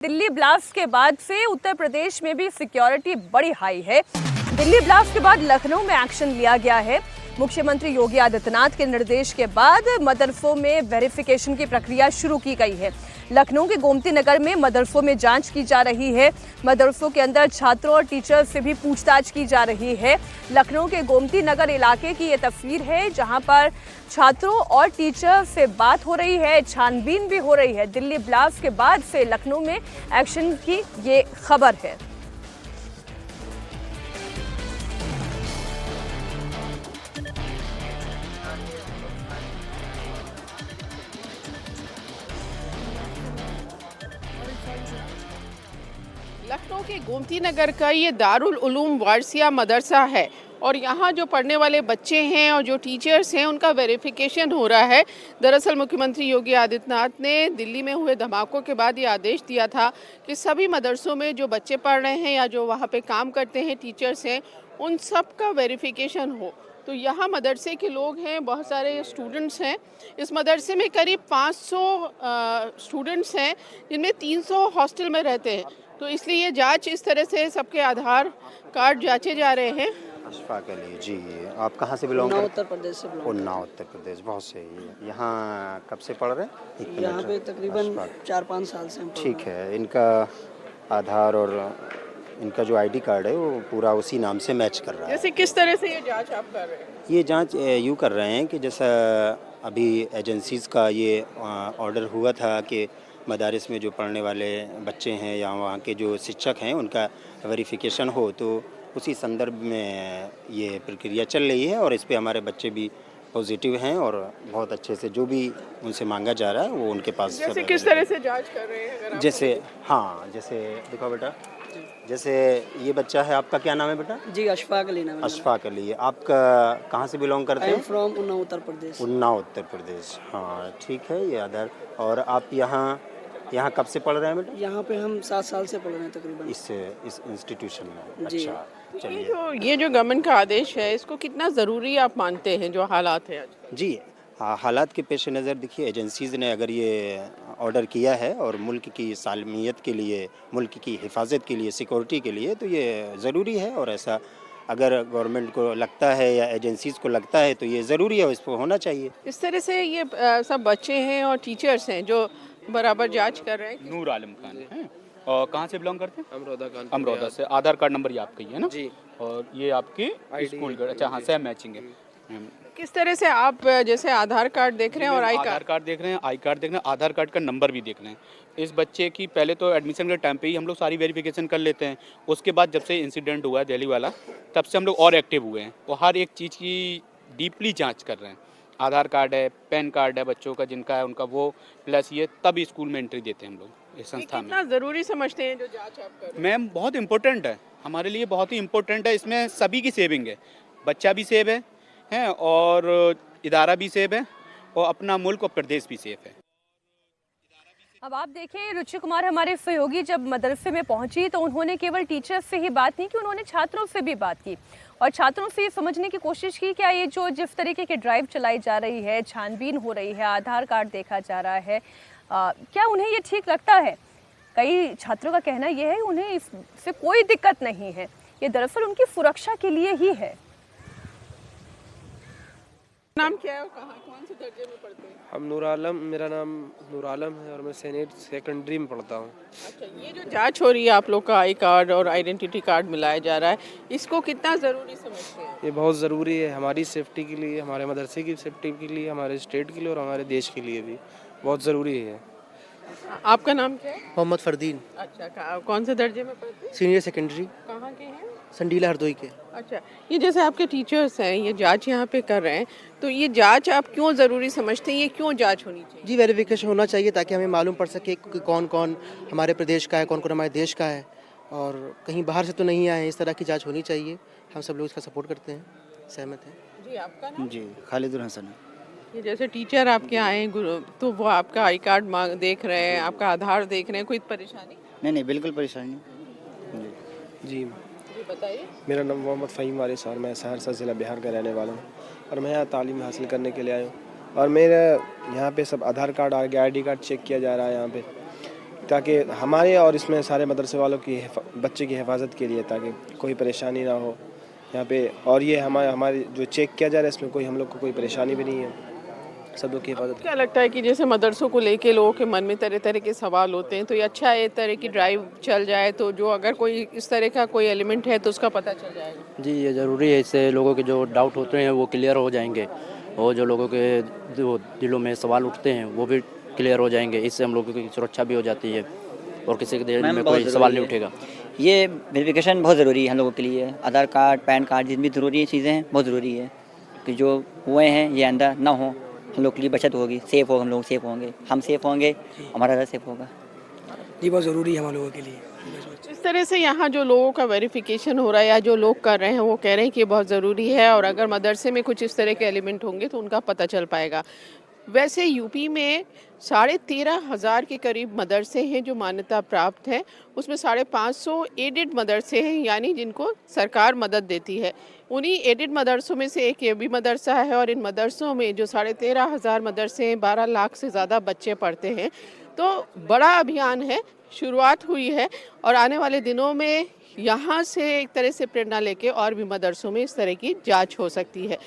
Delhi blast के बाद से उत्तर प्रदेश में भी सिक्योरिटी बड़ी हाई है। दिल्ली ब्लास्ट के बाद लखनऊ में एक्शन लिया गया है। मुख्यमंत्री योगी आदित्यनाथ के निर्देश के बाद मदरसों में वेरिफिकेशन की प्रक्रिया शुरू की गई है। लखनऊ के गोमती नगर में मदरसों में जांच की जा रही है। मदरसों के अंदर छात्रों और टीचर्स से भी पूछताछ की जा रही है। लखनऊ के गोमती नगर इलाके की ये तस्वीर है, जहां पर छात्रों और टीचर्स से बात हो रही है, छानबीन भी हो रही है। दिल्ली ब्लास्ट के बाद से लखनऊ में एक्शन की ये खबर है। लखनऊ के गोमती नगर का ये दारुल उलूम वारसिया मदरसा है और यहाँ जो पढ़ने वाले बच्चे हैं और जो टीचर्स हैं उनका वेरिफिकेशन हो रहा है। दरअसल मुख्यमंत्री योगी आदित्यनाथ ने दिल्ली में हुए धमाकों के बाद ये आदेश दिया था कि सभी मदरसों में जो बच्चे पढ़ रहे हैं या जो वहाँ पे काम करते हैं टीचर्स हैं, उन सब का वेरिफिकेशन हो। तो यहाँ मदरसे के लोग हैं, बहुत सारे स्टूडेंट्स हैं। इस मदरसे में करीब 500 स्टूडेंट्स हैं, जिनमें 300 हॉस्टल में रहते हैं। तो इसलिए ये जांच इस तरह से सबके आधार कार्ड जांचे जा रहे हैं। अशफाक अली जी, आप कहाँ से बिलोंग करते हैं? उत्तर प्रदेश से बिलोंग। उन्नाव उत्तर प्रदेश, बहुत सही है। यहाँ कब से पढ़ रहे हैं? यहाँ पे तकरीबन 4-5 साल से हम पढ़ ठीक है। इनका आधार और इनका जो आईडी कार्ड है वो पूरा उसी नाम से मैच कर रहा है। जैसे किस तरह से ये जांच आप कर रहे हैं? ये जांच यूँ कर रहे हैं कि जैसा अभी एजेंसीज़ का ये ऑर्डर हुआ था कि मदारिस में जो पढ़ने वाले बच्चे हैं या वहाँ के जो शिक्षक हैं उनका वेरिफिकेशन हो, तो उसी संदर्भ में ये प्रक्रिया चल रही है और इस पे हमारे बच्चे भी पॉजिटिव हैं और बहुत अच्छे से जो भी उनसे मांगा जा रहा है वो उनके पास। जैसे किस तरह से जांच कर रहे हैं? अगर आप जैसे जैसे देखो बेटा, जैसे ये बच्चा है, आपका क्या नाम है बेटा? जी, अशफाक अली नाम है। अशफाक अली। आपका कहाँ से बिलोंग करते हैं? फ्रॉम उन्नाव उत्तर प्रदेश। उन्नाव उत्तर प्रदेश, हाँ ठीक है। ये आधार। और आप यहाँ कब से पढ़ रहे हैं बेटा? यहाँ पे हम 7 साल से पढ़ रहे हैं तकरीबन। इस इंस्टीट्यूशन में? जी। अच्छा, चलिए। ये जो गवर्नमेंट का आदेश है, इसको कितना ज़रूरी आप मानते हैं जो हालात है आज? जी, हालात के पेश नज़र देखिए, एजेंसीज़ ने अगर ये ऑर्डर किया है और मुल्क की सालमियत के लिए, मुल्क की हिफाजत के लिए, सिक्योरिटी के लिए, तो ये ज़रूरी है। और ऐसा अगर गवर्नमेंट को लगता है या एजेंसीज़ को लगता है तो ये ज़रूरी है, इस पर होना चाहिए। इस तरह से ये सब बच्चे हैं और टीचर्स हैं जो बराबर जांच कर रहे हैं। नूर आलम खान हैं। और कहाँ से बिलोंग करते हैं? अमरोदा से। आधार कार्ड नंबर ये आपका ही है ना जी? और ये आपकी स्कूल का? अच्छा, हाँ, सेम मैचिंग है। किस तरह से आप जैसे आधार कार्ड देख रहे हैं और आधार कार्ड देख रहे हैं, आई कार्ड देख रहे हैं, आधार कार्ड का नंबर भी देख रहे हैं। इस बच्चे की पहले तो एडमिशन के टाइम पे ही हम लोग सारी वेरिफिकेशन कर लेते हैं। उसके बाद जब से इंसिडेंट हुआ है दिल्ली वाला, तब से हम लोग और एक्टिव हुए हैं और हर एक चीज़ की डीपली जाँच कर रहे हैं। आधार कार्ड है, पैन कार्ड है बच्चों का जिनका है उनका, वो प्लस ये तब स्कूल में एंट्री देते हैं हम लोग इस संस्था में। कितना ज़रूरी समझते हैं जो जांच आप कर रहे हैं? मैम, बहुत इंपॉर्टेंट है हमारे लिए, बहुत ही इम्पोर्टेंट है। इसमें सभी की सेविंग है, बच्चा भी सेव है और इदारा भी सेव है और अपना मुल्क और प्रदेश भी सेफ है। अब आप देखें, रुचि कुमार हमारे सहयोगी जब मदरसे में पहुंची तो उन्होंने केवल टीचर्स से ही बात नहीं की, उन्होंने छात्रों से भी बात की और छात्रों से ये समझने की कोशिश की क्या ये जो जिस तरीके की ड्राइव चलाई जा रही है, छानबीन हो रही है, आधार कार्ड देखा जा रहा है, क्या उन्हें ये ठीक लगता है। कई छात्रों का कहना ये है उन्हें इससे कोई दिक्कत नहीं है, ये दरअसल उनकी सुरक्षा के लिए ही है। नाम क्या है और कौन से दर्जे में पढ़ते हैं? हम नूर आलम, मेरा नाम नूर आलम है और मैं सीनियर सेकेंडरी में पढ़ता हूँ। अच्छा, ये जो जांच हो रही है, आप लोग का आई कार्ड और आइडेंटिटी कार्ड मिलाया जा रहा है, इसको कितना ज़रूरी समझते हैं? ये बहुत ज़रूरी है हमारी सेफ्टी के लिए, हमारे मदरसे की सेफ्टी के लिए, हमारे स्टेट के लिए और हमारे देश के लिए भी बहुत ज़रूरी है। आपका नाम क्या है? मोहम्मद फरदीन। अच्छा, कौन से दर्जे में पढ़ते हैं? Senior secondary. कहाँ के हैं? संडीला हरदोई के। अच्छा, ये जैसे आपके टीचर्स हैं, ये जांच यहाँ पे कर रहे हैं, तो ये जांच आप क्यों ज़रूरी समझते हैं? ये क्यों जांच होनी चाहिए? जी, वेरिफिकेशन होना चाहिए ताकि हमें मालूम पड़ सके कि कौन कौन हमारे प्रदेश का है, कौन कौन हमारे देश का है और कहीं बाहर से तो नहीं आए हैं। इस तरह की जांच होनी चाहिए। हम सब लोग इसका सपोर्ट करते हैं, सहमत हैं। जी, आपका नाम? जी, खालिदुल हसन। ये जैसे टीचर आपके आए हैं तो वो आपका आई कार्ड देख रहे हैं, आपका आधार देख रहे हैं, कोई परेशानी? नहीं, बिल्कुल परेशानी नहीं। जी, बताइए। मेरा नाम मोहम्मद फ़हीम वारिस और मैं सहरसा ज़िला बिहार का रहने वाला हूँ और मैं यहाँ तालीम हासिल करने के लिए आया हूँ। और मेरा यहाँ पे सब आधार कार्ड आ गया, आई कार्ड चेक किया जा रहा है यहाँ पे। ताकि हमारे और इसमें सारे मदरसे वालों की बच्चे की हिफाजत के लिए, ताकि कोई परेशानी ना हो यहाँ पे। और ये हमारे जो चेक किया जा रहा है इसमें कोई हम लोग को कोई परेशानी भी नहीं है, सब लोग की हिफाजत। क्या लगता है कि जैसे मदरसों को लेके लोगों के मन में तरह तरह के सवाल होते हैं, तो ये अच्छा है, तरह की ड्राइव चल जाए तो जो अगर कोई इस तरह का कोई एलिमेंट है तो उसका पता चल जाएगा। जी ये ज़रूरी है, इससे लोगों के जो डाउट होते हैं वो क्लियर हो जाएंगे और जो लोगों के जो दिलों में सवाल उठते हैं वो भी क्लियर हो जाएंगे। इससे हम लोगों की सुरक्षा भी हो जाती है और किसी के दिल में कोई सवाल नहीं उठेगा। ये वेरिफिकेशन बहुत ज़रूरी है हम लोगों के लिए। आधार कार्ड, पैन कार्ड जितनी ज़रूरी चीज़ें हैं बहुत ज़रूरी है कि जो हुए हैं ये अंदर ना हो, हम लोग के लिए बचत होगी, सेफ़ हो, हम लोग सेफ़ होंगे, हम सेफ़ होंगे, हमारा घर सेफ़ होगा। ये बहुत ज़रूरी है हम लोगों के लिए। इस तरह से यहाँ जो लोगों का वेरिफिकेशन हो रहा है या जो लोग कर रहे हैं वो कह रहे हैं कि ये बहुत ज़रूरी है और अगर मदरसे में कुछ इस तरह के एलिमेंट होंगे तो उनका पता चल पाएगा। वैसे यूपी में 13,500 के करीब मदरसे हैं जो मान्यता प्राप्त हैं, उसमें 550 एडेड मदरसे हैं, यानी जिनको सरकार मदद देती है। उन्हीं एडेड मदरसों में से एक ये भी मदरसा है और इन मदरसों में जो 13,500 मदरसे हैं, 12 लाख से ज़्यादा बच्चे पढ़ते हैं। तो बड़ा अभियान है, शुरुआत हुई है और आने वाले दिनों में यहाँ से एक तरह से प्रेरणा लेके और भी मदरसों में इस तरह की जांच हो सकती है।